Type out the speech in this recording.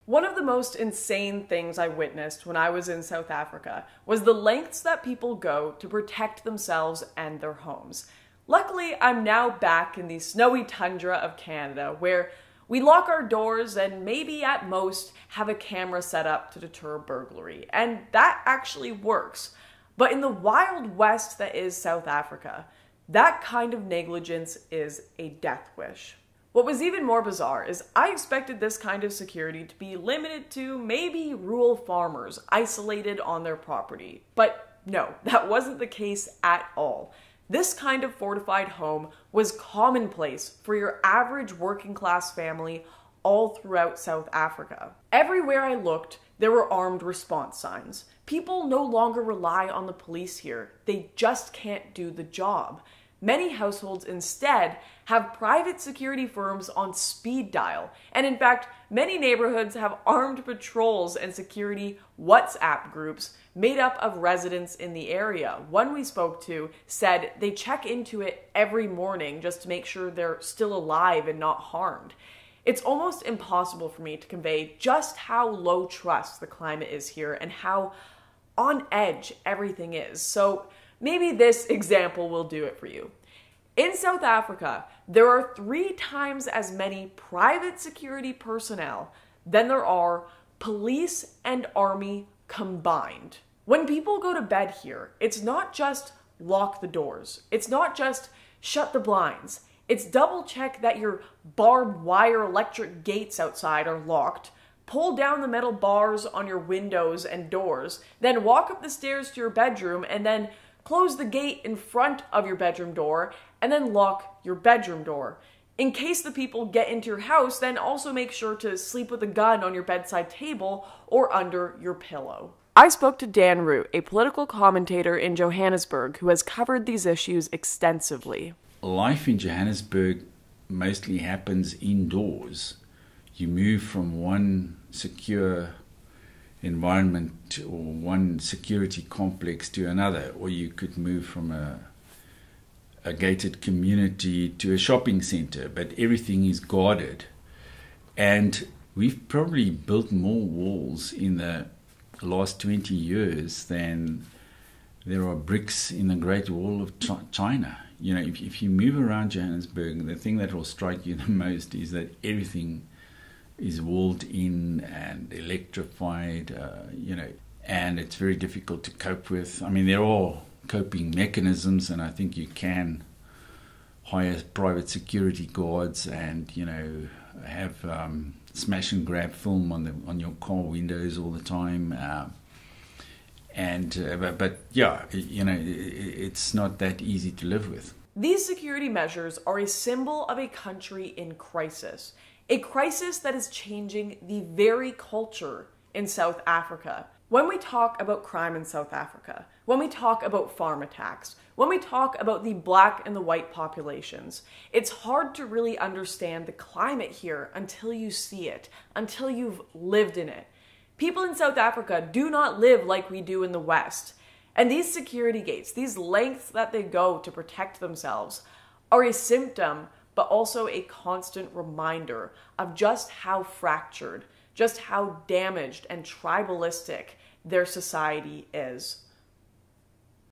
One of the most insane things I witnessed when I was in South Africa was the lengths that people go to protect themselves and their homes. Luckily, I'm now back in the snowy tundra of Canada, where we lock our doors and maybe at most have a camera set up to deter burglary. And that actually works. But in the wild west that is South Africa, that kind of negligence is a death wish. What was even more bizarre is I expected this kind of security to be limited to maybe rural farmers isolated on their property. But no, that wasn't the case at all. This kind of fortified home was commonplace for your average working class family all throughout South Africa. Everywhere I looked, there were armed response signs. People no longer rely on the police here. They just can't do the job. Many households instead have private security firms on speed dial. And in fact, many neighborhoods have armed patrols and security WhatsApp groups made up of residents in the area. One we spoke to said they check into it every morning just to make sure they're still alive and not harmed. It's almost impossible for me to convey just how low trust the climate is here and how on edge everything is. So maybe this example will do it for you. In South Africa, there are 3 times as many private security personnel than there are police and army combined. When people go to bed here, it's not just lock the doors. It's not just shut the blinds. It's double check that your barbed wire electric gates outside are locked, pull down the metal bars on your windows and doors, then walk up the stairs to your bedroom and then close the gate in front of your bedroom door, and then lock your bedroom door. In case the people get into your house, then also make sure to sleep with a gun on your bedside table or under your pillow. I spoke to Dan Root, a political commentator in Johannesburg who has covered these issues extensively. Life in Johannesburg mostly happens indoors. You move from one secure environment or one security complex to another, or you could move from a gated community to a shopping center, but everything is guarded. And we've probably built more walls in the last 20 years than there are bricks in the Great Wall of China. You know, if you move around Johannesburg, the thing that will strike you the most is that everything is walled in and electrified, and it's very difficult to cope with. I mean, they're all coping mechanisms, and I think you can hire private security guards and, have smash and grab film on your car windows all the time. But it's not that easy to live with. These security measures are a symbol of a country in crisis. A crisis that is changing the very culture in South Africa. When we talk about crime in South Africa, when we talk about farm attacks, when we talk about the black and the white populations, it's hard to really understand the climate here until you see it, until you've lived in it. People in South Africa do not live like we do in the West. And these security gates, these lengths that they go to protect themselves, are a symptom but also a constant reminder of just how fractured, just how damaged and tribalistic their society is.